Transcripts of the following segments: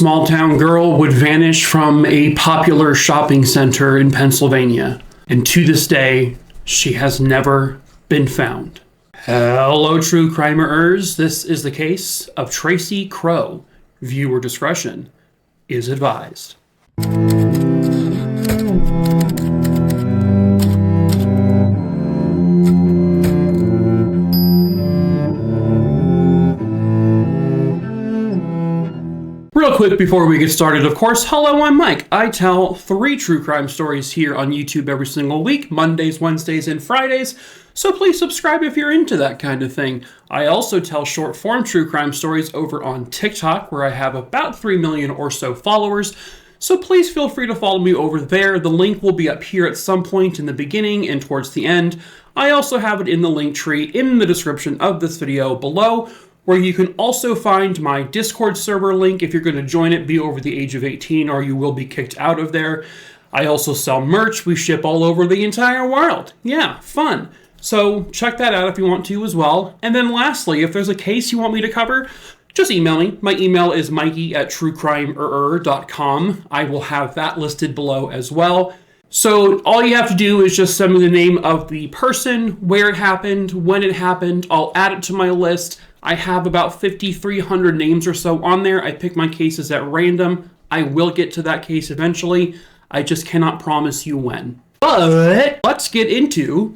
Small town girl would vanish from a popular shopping center in Pennsylvania, and to this day, she has never been found. Hello, true crimerers. This is the case of Tracy Kroh. Viewer discretion is advised. Real quick before we get started, of course, hello, I'm Mike. I tell 3 true crime stories here on YouTube every single week, Mondays, Wednesdays, and Fridays, so please subscribe if you're into that kind of thing. I also tell short form true crime stories over on TikTok, where I have about 3 million or so followers, so please feel free to follow me over there. The link will be up here at some point in the beginning and towards the end. I also have it in the link tree in the description of this video below, where you can also find my Discord server link. If you're going to join it, be over the age of 18 or you will be kicked out of there. I also sell merch. We ship all over the entire world. Yeah, fun. So check that out if you want to as well. And then lastly, if there's a case you want me to cover, just email me. My email is makingatruecrimerertwo.com. I will have that listed below as well. So all you have to do is just send me the name of the person, where it happened, when it happened. I'll add it to my list. I have about 5,300 names or so on there. I pick my cases at random. I will get to that case eventually. I just cannot promise you when. But let's get into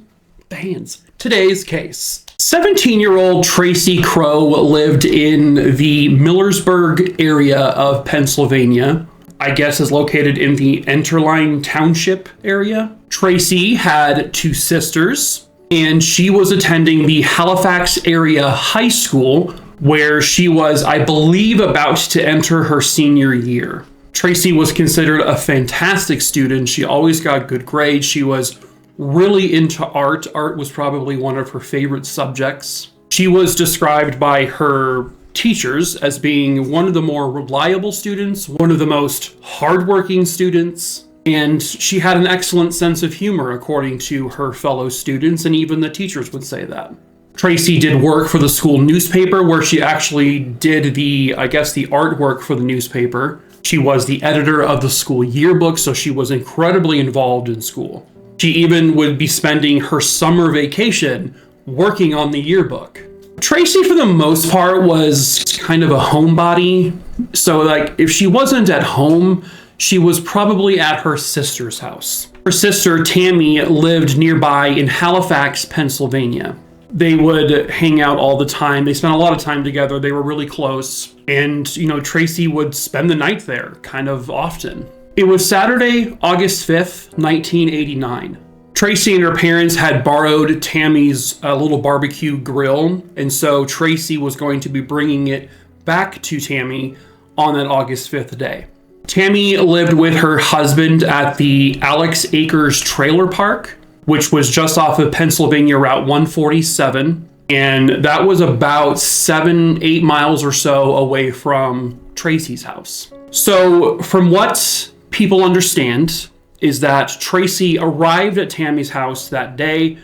today's case. 17-year-old Tracy Kroh lived in the Millersburg area of Pennsylvania. I guess is located in the Enterline Township area. Tracy had 2 sisters, and she was attending the Halifax area high school, where she was, I believe, about to enter her senior year. Tracy was considered a fantastic student. She always got good grades. She was really into art. Art was probably one of her favorite subjects. She was described by her teachers as being one of the more reliable students, one of the most hardworking students, and she had an excellent sense of humor, according to her fellow students, and even the teachers would say that. Tracy did work for the school newspaper, where she actually did the artwork for the newspaper. She was the editor of the school yearbook, so she was incredibly involved in school. She even would be spending her summer vacation working on the yearbook. Tracy, for the most part, was kind of a homebody. So, if she wasn't at home, she was probably at her sister's house. Her sister, Tammy, lived nearby in Halifax, Pennsylvania. They would hang out all the time. They spent a lot of time together. They were really close. And, Tracy would spend the night there kind of often. It was Saturday, August 5th, 1989. Tracy and her parents had borrowed Tammy's little barbecue grill, and so Tracy was going to be bringing it back to Tammy on that August 5th day. Tammy lived with her husband at the Alex Acres Trailer Park, which was just off of Pennsylvania Route 147, and that was about 7-8 miles or so away from Tracy's house. So from what people understand is that Tracy arrived at Tammy's house that day,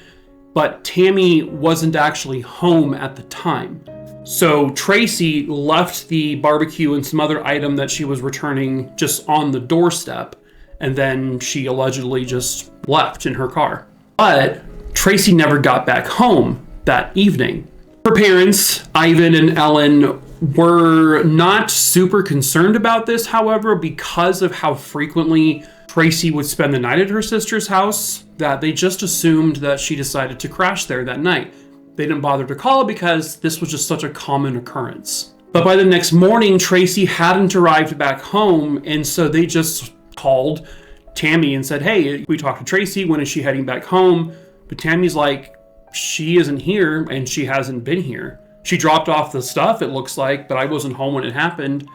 but Tammy wasn't actually home at the time. So Tracy left the barbecue and some other item that she was returning just on the doorstep, and then she allegedly just left in her car. But Tracy never got back home that evening. Her parents, Ivan and Ellen, were not super concerned about this, however, because of how frequently Tracy would spend the night at her sister's house, that they just assumed that she decided to crash there that night. They didn't bother to call because this was just such a common occurrence. But by the next morning, Tracy hadn't arrived back home, and so they just called Tammy and said, hey, we talked to Tracy, when is she heading back home? But Tammy's like, she isn't here, and she hasn't been here. She dropped off the stuff, it looks like, but I wasn't home when it happened.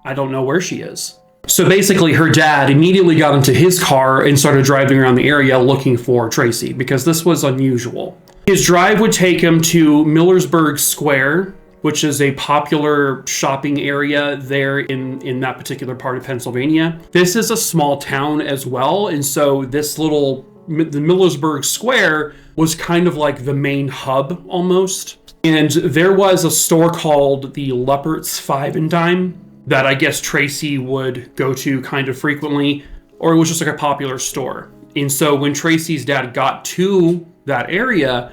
I don't know where she is. So basically, her dad immediately got into his car and started driving around the area looking for Tracy, because this was unusual. His drive would take him to Millersburg Square, which is a popular shopping area there in that particular part of Pennsylvania. This is a small town as well, and so the Millersburg Square was kind of like the main hub almost. And there was a store called the Leopards Five and Dime, that I guess Tracy would go to kind of frequently, or it was just like a popular store. And so when Tracy's dad got to that area,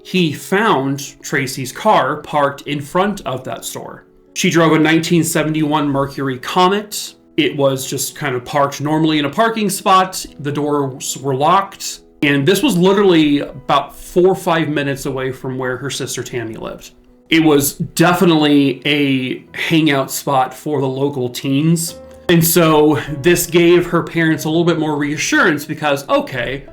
he found Tracy's car parked in front of that store. She drove a 1971 Mercury Comet. It was just kind of parked normally in a parking spot. The doors were locked. And this was literally about 4 or 5 minutes away from where her sister Tammy lived. It was definitely a hangout spot for the local teens. And so this gave her parents a little bit more reassurance because, okay,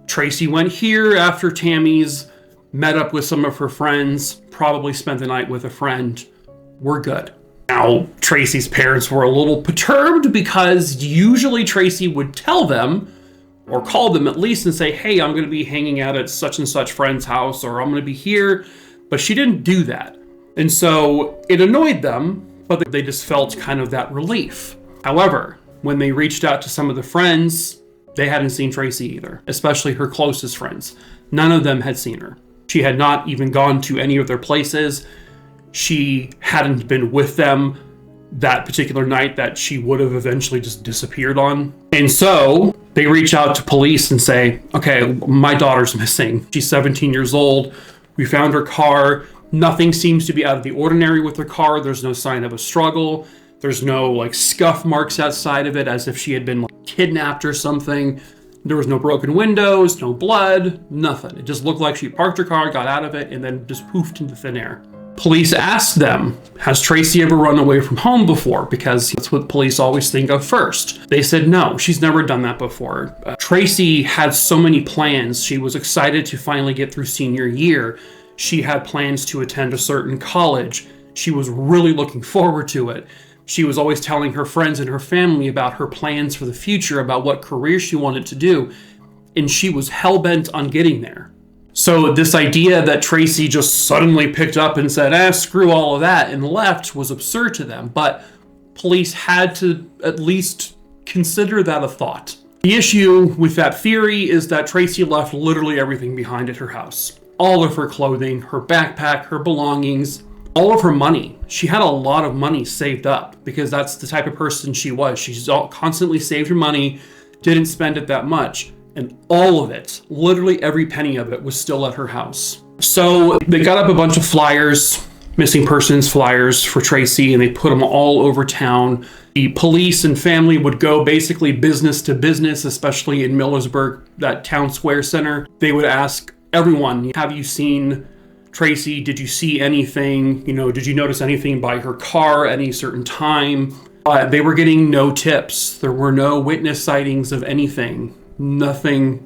Tracy went here after Tammy's met up with some of her friends, probably spent the night with a friend. We're good. Now, Tracy's parents were a little perturbed because usually Tracy would tell them, or call them at least, and say, hey, I'm going to be hanging out at such and such friend's house, or I'm going to be here. But she didn't do that. And so it annoyed them, but they just felt kind of that relief. However, when they reached out to some of the friends, they hadn't seen Tracy either, especially her closest friends. None of them had seen her. She had not even gone to any of their places. She hadn't been with them that particular night that she would have eventually just disappeared on. And so they reach out to police and say, okay, my daughter's missing. She's 17 years old. We found her car. Nothing seems to be out of the ordinary with her car. There's no sign of a struggle. There's no like scuff marks outside of it as if she had been like kidnapped or something. There was no broken windows, no blood, nothing. It just looked like she parked her car, got out of it, and then just poofed into thin air. Police asked them, has Tracy ever run away from home before? Because that's what police always think of first. They said, no, she's never done that before. Tracy had so many plans. She was excited to finally get through senior year. She had plans to attend a certain college. She was really looking forward to it. She was always telling her friends and her family about her plans for the future, about what career she wanted to do. And she was hell-bent on getting there. So this idea that Tracy just suddenly picked up and said, screw all of that, and left was absurd to them. But police had to at least consider that a thought. The issue with that theory is that Tracy left literally everything behind at her house. All of her clothing, her backpack, her belongings, all of her money. She had a lot of money saved up because that's the type of person she was. She's constantly saved her money, didn't spend it that much. And all of it, literally every penny of it, was still at her house. So they got up a bunch of flyers, missing persons flyers for Tracy, and they put them all over town. The police and family would go basically business to business, especially in Millersburg, that town square center. They would ask everyone, have you seen Tracy? Did you see anything? Did you notice anything by her car at any certain time? They were getting no tips. There were no witness sightings of anything. Nothing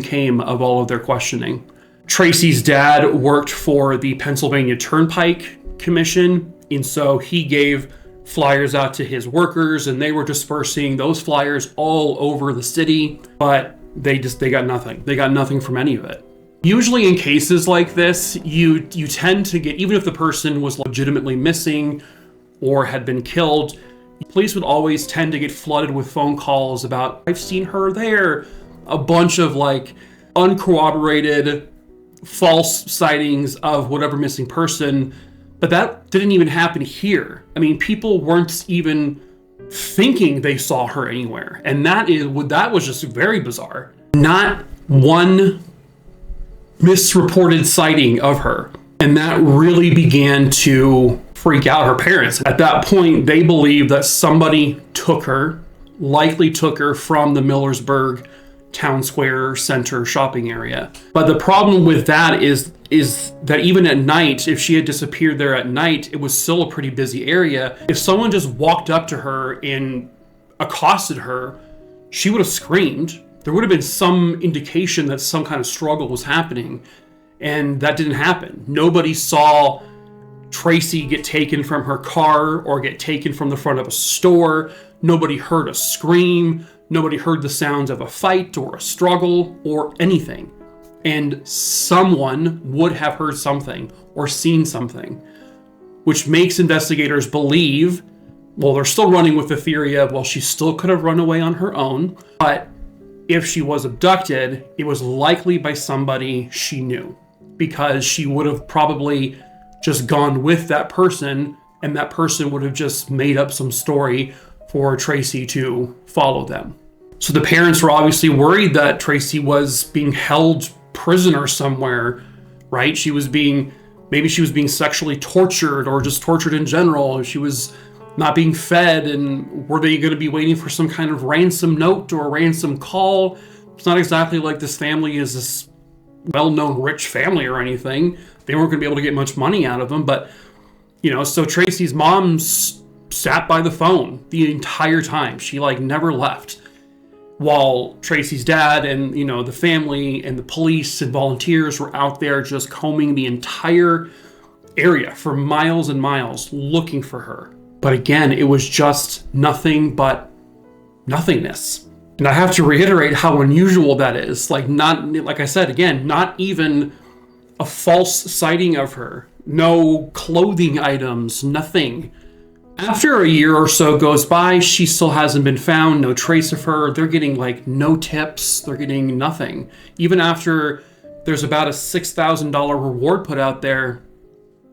came of all of their questioning. Tracy's dad worked for the Pennsylvania Turnpike Commission, and so he gave flyers out to his workers, and they were dispersing those flyers all over the city, but they got nothing. They got nothing from any of it. Usually in cases like this, you tend to get, even if the person was legitimately missing or had been killed, police would always tend to get flooded with phone calls about, I've seen her there. A bunch of like uncorroborated false sightings of whatever missing person. But that didn't even happen here. I mean, people weren't even thinking they saw her anywhere. And that was just very bizarre. Not one misreported sighting of her. And that really began to freak out her parents. At that point, they believed that somebody likely took her from the Millersburg town square center shopping area. But the problem with that is that even at night, if she had disappeared there at night, it was still a pretty busy area. If someone just walked up to her and accosted her, she would have screamed. There would have been some indication that some kind of struggle was happening, and that didn't happen. Nobody saw Tracy get taken from her car or get taken from the front of a store. Nobody heard a scream. Nobody heard the sounds of a fight or a struggle or anything. And someone would have heard something or seen something, which makes investigators believe, well, they're still running with the theory of, well, she still could have run away on her own, but if she was abducted, it was likely by somebody she knew, because she would have probably just gone with that person and that person would have just made up some story for Tracy to follow them. So the parents were obviously worried that Tracy was being held prisoner somewhere, right? Maybe she was being sexually tortured, or just tortured in general. She was not being fed, and were they going to be waiting for some kind of ransom note or a ransom call? It's not exactly like this family is this well-known rich family or anything. They weren't going to be able to get much money out of them, but so Tracy's mom sat by the phone the entire time. She never left, while Tracy's dad and the family and the police and volunteers were out there just combing the entire area for miles and miles looking for her. But again, it was just nothing but nothingness. And I have to reiterate how unusual that is. Like I said, again, not even a false sighting of her. No clothing items, nothing. After a year or so goes by, she still hasn't been found, no trace of her. They're getting no tips, they're getting nothing. Even after there's about a $6,000 reward put out there,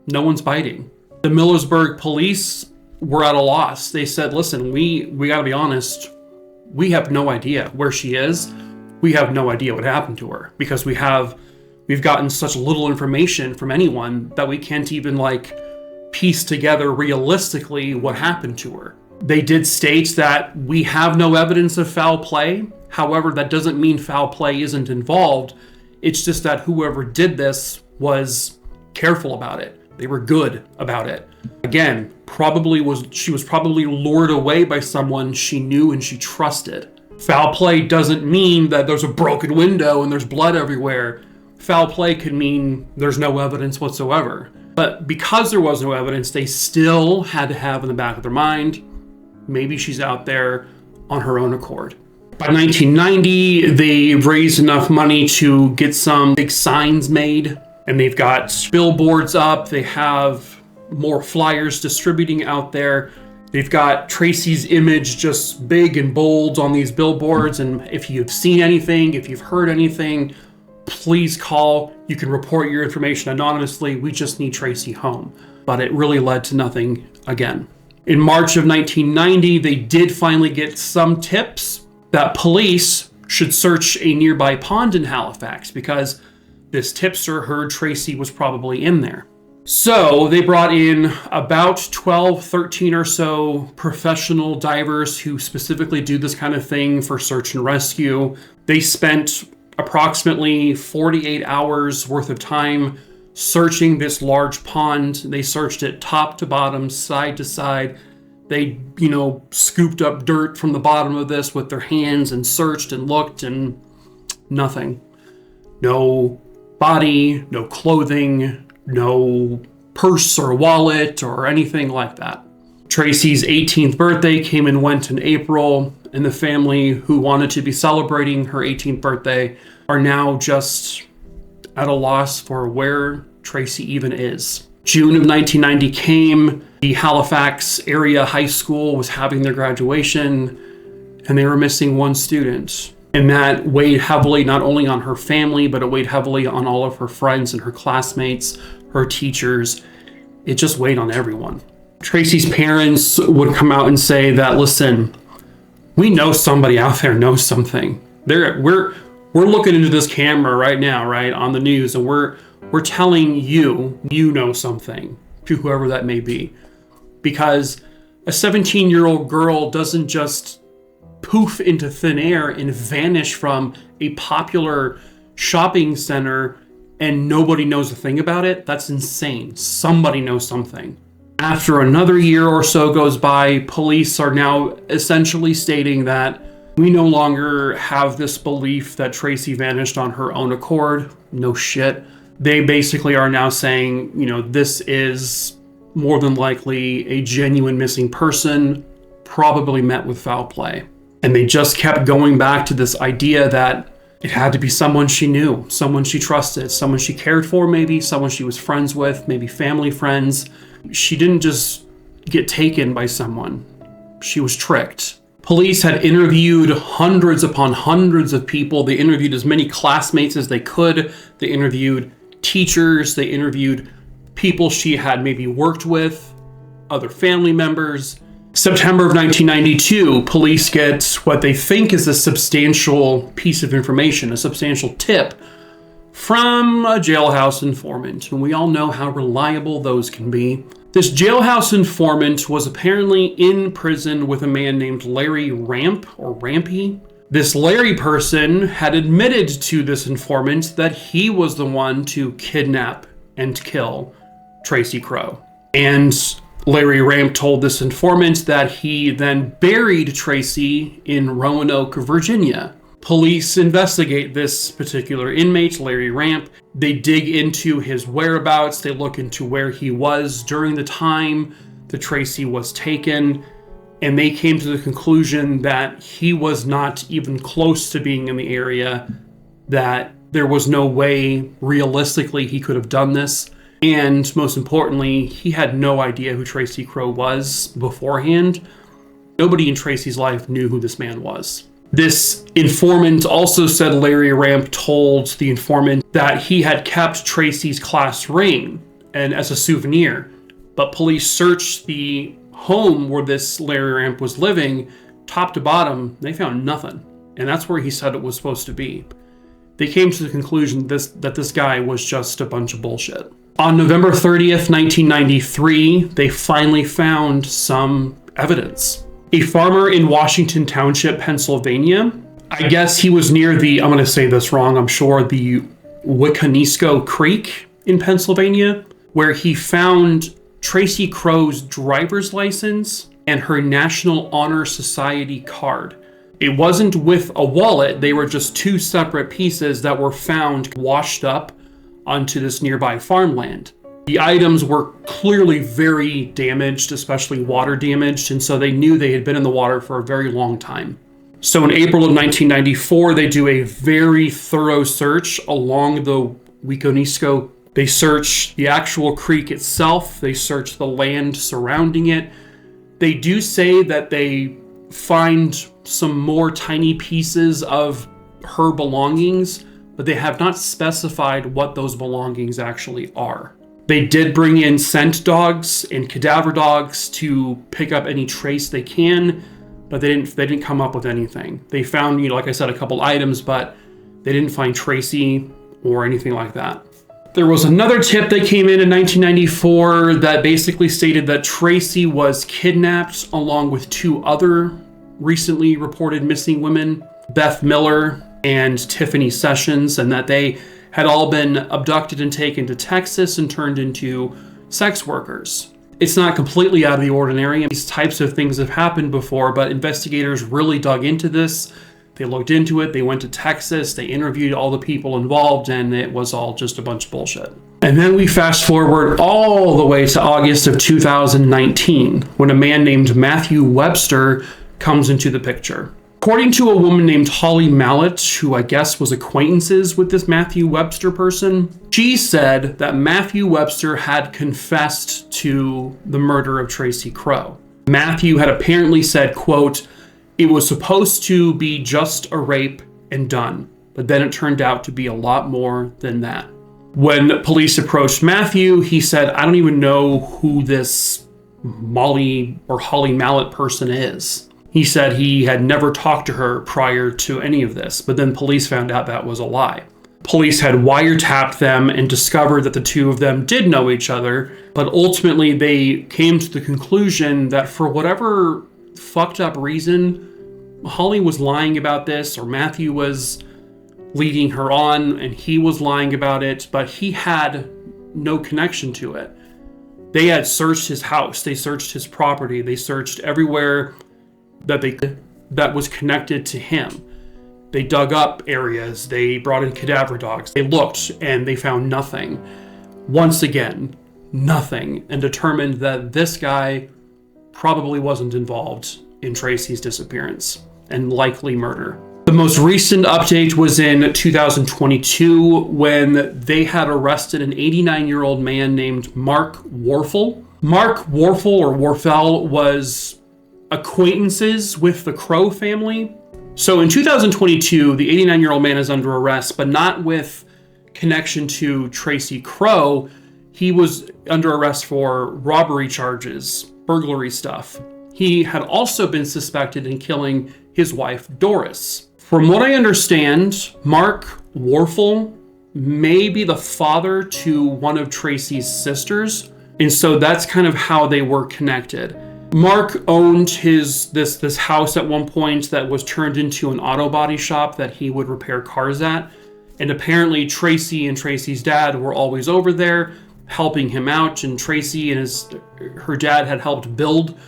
no one's biting. The Millersburg police were at a loss. They said, listen, we gotta be honest, we have no idea where she is. We have no idea what happened to her, because we've gotten such little information from anyone that we can't even piece together realistically what happened to her. They did state that we have no evidence of foul play. However, that doesn't mean foul play isn't involved. It's just that whoever did this was careful about it. They were good about it. Again, she was probably lured away by someone she knew and she trusted. Foul play doesn't mean that there's a broken window and there's blood everywhere. Foul play could mean there's no evidence whatsoever. But because there was no evidence, they still had to have in the back of their mind, maybe she's out there on her own accord. By 1990, they raised enough money to get some big signs made, and they've got billboards up. They have more flyers distributing out there. They've got Tracy's image just big and bold on these billboards. And if you've seen anything, if you've heard anything, please call. You can report your information anonymously. We just need Tracy home. But it really led to nothing again. In March of 1990, they did finally get some tips that police should search a nearby pond in Halifax, because this tipster heard Tracy was probably in there. So they brought in about 12, 13 or so professional divers who specifically do this kind of thing for search and rescue. They spent approximately 48 hours worth of time searching this large pond. They searched it top to bottom, side to side. They, scooped up dirt from the bottom of this with their hands and searched and looked, and nothing. No body, no clothing, no purse or wallet or anything like that. Tracy's 18th birthday came and went in April, and the family who wanted to be celebrating her 18th birthday are now just at a loss for where Tracy even is. June of 1990 came. The Halifax area high school was having their graduation, and they were missing one student. And that weighed heavily not only on her family, but it weighed heavily on all of her friends and her classmates, her teachers. It just weighed on everyone. Tracy's parents would come out and say that, listen, we know somebody out there knows something. We're looking into this camera right now, right, on the news, and we're telling you know something, to whoever that may be. Because a 17-year-old girl doesn't just poof into thin air and vanish from a popular shopping center and nobody knows a thing about it. That's insane. Somebody knows something. After another year or so goes by, police are now essentially stating that we no longer have this belief that Tracy vanished on her own accord. No shit. They basically are now saying, this is more than likely a genuine missing person, probably met with foul play. And they just kept going back to this idea that it had to be someone she knew, someone she trusted, someone she cared for, maybe someone she was friends with, maybe family friends. She didn't just get taken by someone. She was tricked. Police had interviewed hundreds upon hundreds of people. They interviewed as many classmates as they could. They interviewed teachers. They interviewed people she had maybe worked with. other family members. September of 1992, police get what they think is a substantial piece of information, a substantial tip from a jailhouse informant. And we all know how reliable those can be. This jailhouse informant was apparently in prison with a man named Larry Ramp, or Rampy. This Larry person had admitted to this informant that he was the one to kidnap and kill Tracy Kroh. And Larry Ramp told this informant that he then buried Tracy in Roanoke, Virginia. Police investigate this particular inmate, Larry Ramp. They dig into his whereabouts. They look into where he was during the time that Tracy was taken. And they came to the conclusion that he was not even close to being in the area, that there was no way realistically he could have done this. And most importantly, he had no idea who Tracy Kroh was beforehand. Nobody in Tracy's life knew who this man was. This informant also said Larry Ramp told the informant that he had kept Tracy's class ring and as a souvenir, but police searched the home where this Larry Ramp was living, top to bottom. They found nothing, and that's where he said it was supposed to be. They came to the conclusion that this guy was just a bunch of bullshit. On November 30th, 1993, they finally found some evidence. A farmer in Washington Township, Pennsylvania, I guess he was near the, I'm going to say this wrong, I'm sure, the Wiconisco Creek in Pennsylvania, where he found Tracy Kroh's driver's license and her National Honor Society card. It wasn't with a wallet, they were just two separate pieces that were found washed up onto this nearby farmland. The items were clearly very damaged, especially water damaged, and so they knew they had been in the water for a very long time. So in April of 1994, they do a very thorough search along the Wiconisco. They search the actual creek itself, they search the land surrounding it. They do say that they find some more tiny pieces of her belongings, but they have not specified what those belongings actually are. They did bring in scent dogs and cadaver dogs to pick up any trace they can, but they didn't come up with anything. They found, like I said, a couple items, but they didn't find Tracy or anything like that. There was another tip that came in 1994 that basically stated that Tracy was kidnapped along with two other recently reported missing women, Beth Miller and Tiffany Sessions, and that they had all been abducted and taken to Texas and turned into sex workers. It's not completely out of the ordinary. These types of things have happened before, but investigators really dug into this. They looked into it, they went to Texas, they interviewed all the people involved, and it was all just a bunch of bullshit. And then we fast forward all the way to August of 2019, when a man named Matthew Webster comes into the picture. According to a woman named Holly Mallett, who I guess was acquaintances with this Matthew Webster person, she said that Matthew Webster had confessed to the murder of Tracy Kroh. Matthew had apparently said, quote, "It was supposed to be just a rape and done, but then it turned out to be a lot more than that." When police approached Matthew, he said, "I don't even know who this Molly or Holly Mallett person is." He said he had never talked to her prior to any of this, but then police found out that was a lie. Police had wiretapped them and discovered that the two of them did know each other, but ultimately they came to the conclusion that for whatever fucked up reason, Holly was lying about this, or Matthew was leading her on and he was lying about it, but he had no connection to it. They had searched his house, they searched his property, they searched everywhere that was connected to him. They dug up areas, they brought in cadaver dogs, they looked and they found nothing. Once again, nothing, and determined that this guy probably wasn't involved in Tracy's disappearance and likely murder. The most recent update was in 2022 when they had arrested an 89-year-old man named Mark Warfel. Mark Warfel or Warfel was acquaintances with the Kroh family. So in 2022, the 89-year-old man is under arrest, but not with connection to Tracy Kroh. He was under arrest for robbery charges burglary stuff. He had also been suspected in killing his wife, Doris. From what I understand, Mark Warfel may be the father to one of Tracy's sisters, and so that's kind of how they were connected. Mark owned this house at one point that was turned into an auto body shop that he would repair cars at, and apparently Tracy and Tracy's dad were always over there helping him out, and Tracy and her dad had helped build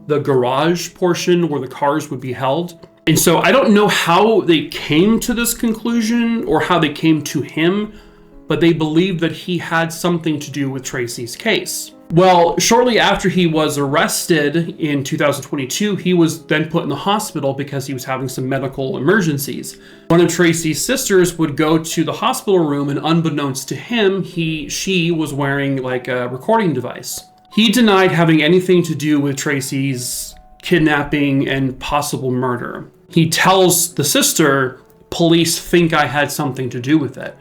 the garage portion where the cars would be held. And so I don't know how they came to this conclusion or how they came to him, but they believed that he had something to do with Tracy's case. Well, shortly after he was arrested in 2022, he was then put in the hospital because he was having some medical emergencies. One of Tracy's sisters would go to the hospital room, and unbeknownst to him, she was wearing like a recording device. He denied having anything to do with Tracy's kidnapping and possible murder. He tells the sister, police think I had something to do with it,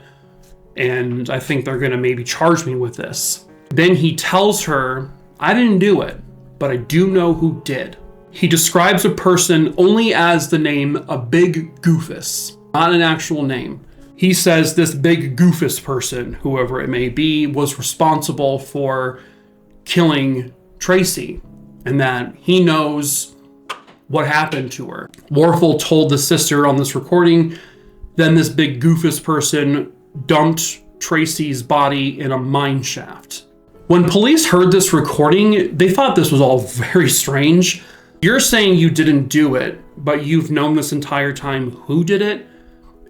and I think they're gonna maybe charge me with this. Then he tells her, I didn't do it, but I do know who did. He describes a person only as the name a big goofus, not an actual name. He says this big goofus person, whoever it may be, was responsible for killing Tracy, and that he knows what happened to her. Warfel told the sister on this recording, then this big goofus person dumped Tracy's body in a mine shaft. When police heard this recording, they thought this was all very strange. You're saying you didn't do it, but you've known this entire time who did it?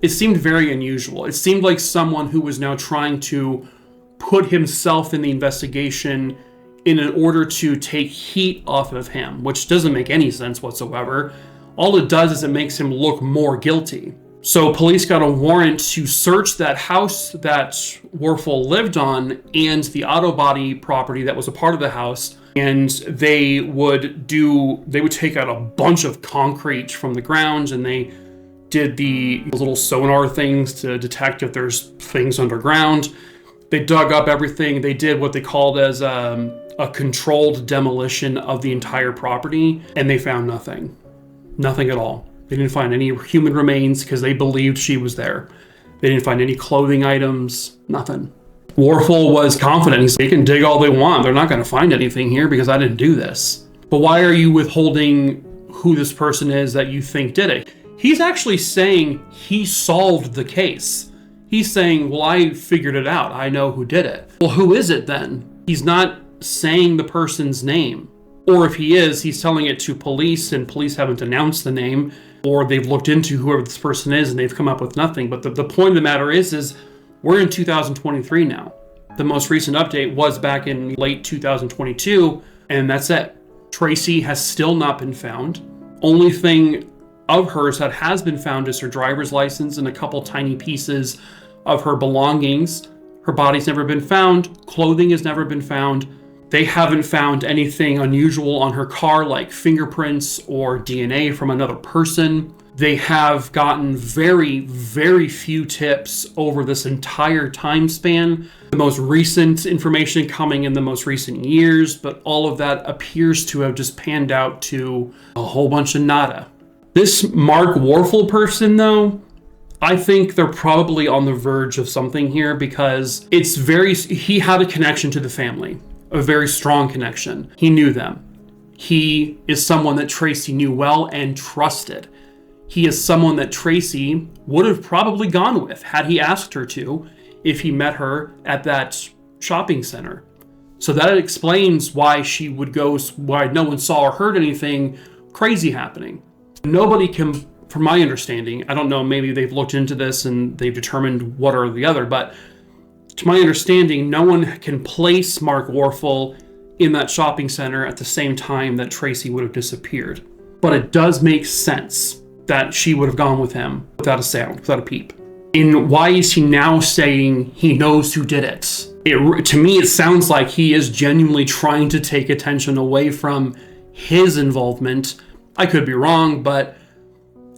It seemed very unusual. It seemed like someone who was now trying to put himself in the investigation in order to take heat off of him, which doesn't make any sense whatsoever. All it does is it makes him look more guilty. So police got a warrant to search that house that Warfel lived on and the auto body property that was a part of the house. And they would take out a bunch of concrete from the ground, and they did the little sonar things to detect if there's things underground. They dug up everything. They did what they called as a controlled demolition of the entire property, and they found nothing. Nothing at all. They didn't find any human remains because they believed she was there. They didn't find any clothing items, nothing. Warfel was confident. He said, they can dig all they want. They're not going to find anything here because I didn't do this. But why are you withholding who this person is that you think did it? He's actually saying he solved the case. He's saying, well, I figured it out. I know who did it. Well, who is it then? He's not saying the person's name. Or if he is, he's telling it to police, and police haven't announced the name, or they've looked into whoever this person is and they've come up with nothing. But the point of the matter is we're in 2023 now. The most recent update was back in late 2022, and that's it. Tracy has still not been found. Only thing of hers that has been found is her driver's license and a couple tiny pieces of her belongings. Her body's never been found. Clothing has never been found. They haven't found anything unusual on her car like fingerprints or DNA from another person. They have gotten very, very few tips over this entire time span. The most recent information coming in the most recent years, but all of that appears to have just panned out to a whole bunch of nada. This Mark Warfel person, though, I think they're probably on the verge of something here because he had a connection to the family. A very strong connection. He knew them. He is someone that Tracy knew well and trusted. He is someone that Tracy would have probably gone with had he asked her to if he met her at that shopping center. So that explains why she would go, why no one saw or heard anything crazy happening. Nobody can, from my understanding, I don't know, maybe they've looked into this and they've determined one or the other, but to my understanding, no one can place Mark Warfel in that shopping center at the same time that Tracy would have disappeared. But it does make sense that she would have gone with him without a sound, without a peep. And why is he now saying he knows who did it? To me, it sounds like he is genuinely trying to take attention away from his involvement. I could be wrong, but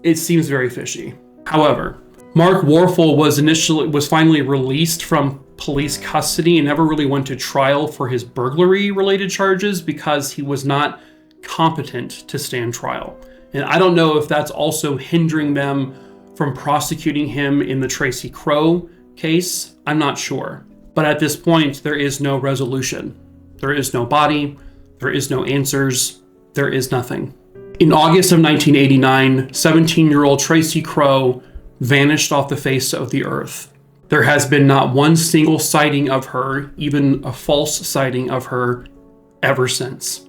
it seems very fishy. However, Mark Warfel was finally released from police custody and never really went to trial for his burglary-related charges because he was not competent to stand trial. And I don't know if that's also hindering them from prosecuting him in the Tracy Kroh case. I'm not sure. But at this point, there is no resolution. There is no body. There is no answers. There is nothing. In August of 1989, 17-year-old Tracy Kroh vanished off the face of the earth. There has been not one single sighting of her, even a false sighting of her, ever since.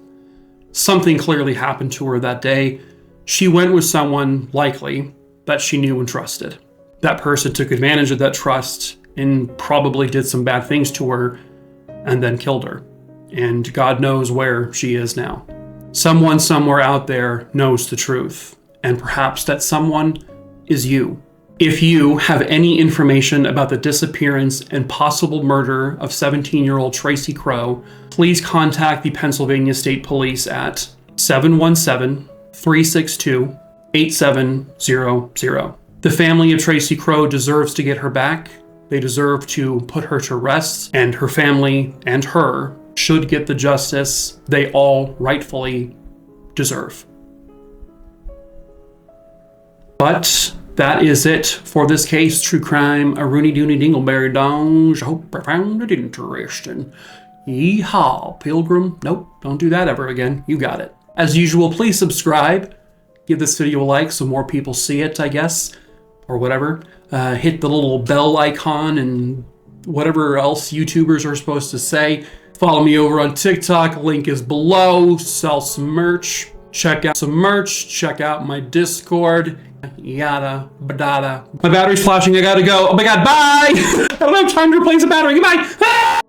Something clearly happened to her that day. She went with someone, likely, that she knew and trusted. That person took advantage of that trust and probably did some bad things to her and then killed her. And God knows where she is now. Someone somewhere out there knows the truth, and perhaps that someone is you. If you have any information about the disappearance and possible murder of 17-year-old Tracy Kroh, please contact the Pennsylvania State Police at 717-362-8700. The family of Tracy Kroh deserves to get her back. They deserve to put her to rest, and her family and her should get the justice they all rightfully deserve. But that is it for this case. True crime, a Rooney Dooney Dingleberry Donge. I hope I found it interesting. Yeehaw, Pilgrim. Nope, don't do that ever again. You got it. As usual, please subscribe. Give this video a like so more people see it, I guess. Or whatever. Hit the little bell icon and whatever else YouTubers are supposed to say. Follow me over on TikTok. Link is below. Sell some merch. Check out some merch. Check out my Discord. Yada, badada. My battery's flashing. I gotta go. Oh my god, bye! I don't have time to replace the battery. Goodbye!